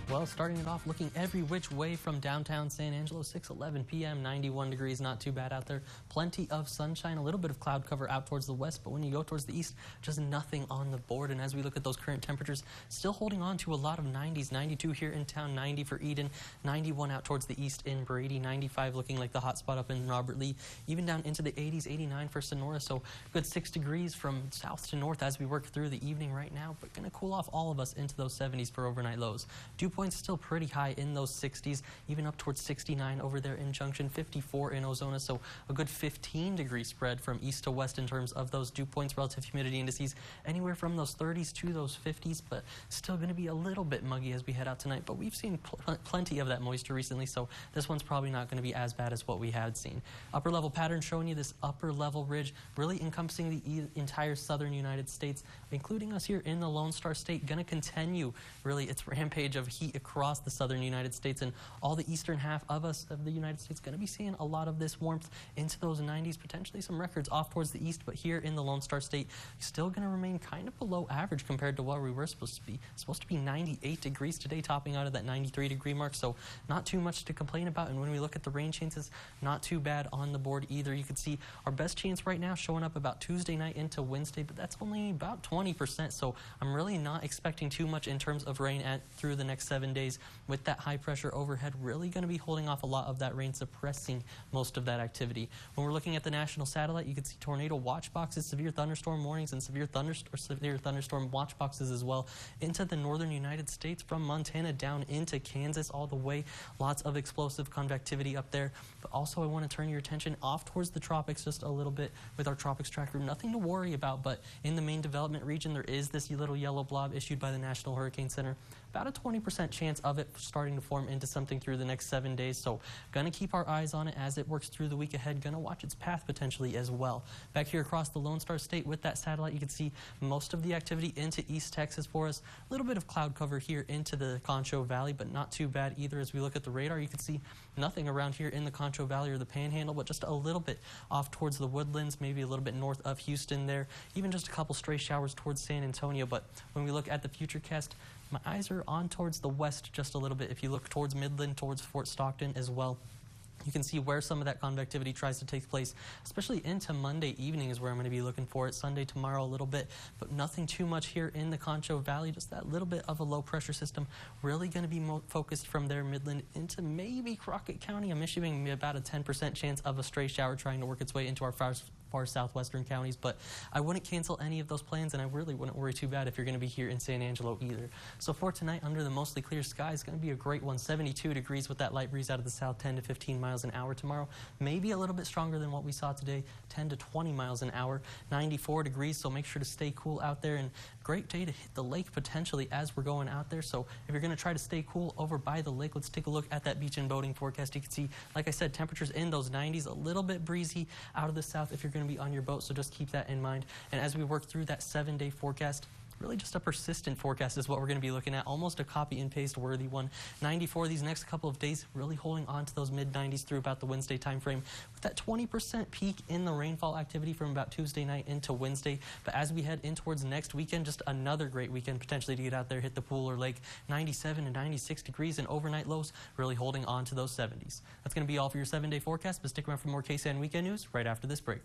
Well, starting it off looking every which way from downtown San Angelo, 6:11 p.m., 91 degrees, not too bad out there. Plenty of sunshine, a little bit of cloud cover out towards the west, but when you go towards the east, just nothing on the board. And as we look at those current temperatures, still holding on to a lot of 90s. 92 here in town, 90 for Eden, 91 out towards the east in Brady, 95 looking like the hot spot up in Robert Lee, even down into the 80s, 89 for Sonora. So good 6 degrees from south to north as we work through the evening right now, but going to cool off all of us into those 70s for overnight lows. Dew points still pretty high in those 60s, even up towards 69 over there in Junction, 54 in Ozona. So a good 15-degree spread from east to west in terms of those dew points. Relative humidity indices anywhere from those 30s to those 50s, but still going to be a little bit muggy as we head out tonight. But we've seen plenty of that moisture recently, so this one's probably not going to be as bad as what we had seen. Upper level pattern showing you this upper level ridge really encompassing the entire southern United States, including us here in the Lone Star State. Going to continue really its rampage of heat across the southern United States, and all the eastern half of the United States going to be seeing a lot of this warmth into those 90s, potentially some records off towards the east, but here in the Lone Star State still going to remain kind of below average compared to what we were supposed to be. Supposed to be 98 degrees today, topping out at that 93-degree mark, so not too much to complain about. And when we look at the rain chances, not too bad on the board either. You can see our best chance right now showing up about Tuesday night into Wednesday, but that's only about 20%, so I'm really not expecting too much in terms of rain through the next 7 days. With that high pressure overhead really going to be holding off a lot of that rain, suppressing most of that activity. When we're looking at the national satellite, you can see tornado watch boxes, severe thunderstorm warnings, and severe thunderstorm watch boxes as well into the northern United States, from Montana down into Kansas all the way. Lots of explosive convectivity up there. But also I want to turn your attention off towards the tropics just a little bit with our tropics tracker. Nothing to worry about, but in the main development region there is this little yellow blob issued by the National Hurricane Center. About a 20% chance of it starting to form into something through the next 7 days, so gonna keep our eyes on it as it works through the week ahead. Gonna watch its path potentially as well. Back here across the Lone Star State with that satellite, you can see most of the activity into East Texas for us. A little bit of cloud cover here into the Concho Valley, but not too bad either. As we look at the radar, you can see nothing around here in the Concho Valley or the Panhandle, but just a little bit off towards the Woodlands, maybe a little bit north of Houston there, even just a couple stray showers towards San Antonio. But when we look at the futurecast, my eyes are on towards the west just a little bit. If you look towards Midland, towards Fort Stockton as well, you can see where some of that convectivity tries to take place, especially into Monday evening is where I'm going to be looking for it. Sunday, tomorrow a little bit, but nothing too much here in the Concho Valley. Just that little bit of a low pressure system really going to be focused from there Midland into maybe Crockett County. I'm issuing about a 10% chance of a stray shower trying to work its way into our far southwestern counties, but I wouldn't cancel any of those plans, and I really wouldn't worry too bad if you're going to be here in San Angelo either. So for tonight, under the mostly clear sky, is going to be a great one. 72 degrees with that light breeze out of the south, 10 to 15 miles an hour tomorrow. Maybe a little bit stronger than what we saw today, 10 to 20 miles an hour. 94 degrees, so make sure to stay cool out there, and great day to hit the lake potentially as we're going out there. So if you're going to try to stay cool over by the lake, let's take a look at that beach and boating forecast. You can see, like I said, temperatures in those 90s, a little bit breezy out of the south if you're going to be on your boat, so just keep that in mind. And as we work through that 7-day forecast, really just a persistent forecast is what we're going to be looking at, almost a copy and paste worthy one. 94 these next couple of days, really holding on to those mid-90s through about the Wednesday time frame, with that 20% peak in the rainfall activity from about Tuesday night into Wednesday. But as we head in towards next weekend, just another great weekend potentially to get out there, hit the pool or lake. 97 and 96 degrees and overnight lows, really holding on to those 70s. That's going to be all for your 7-day forecast, but stick around for more KSAN weekend news right after this break.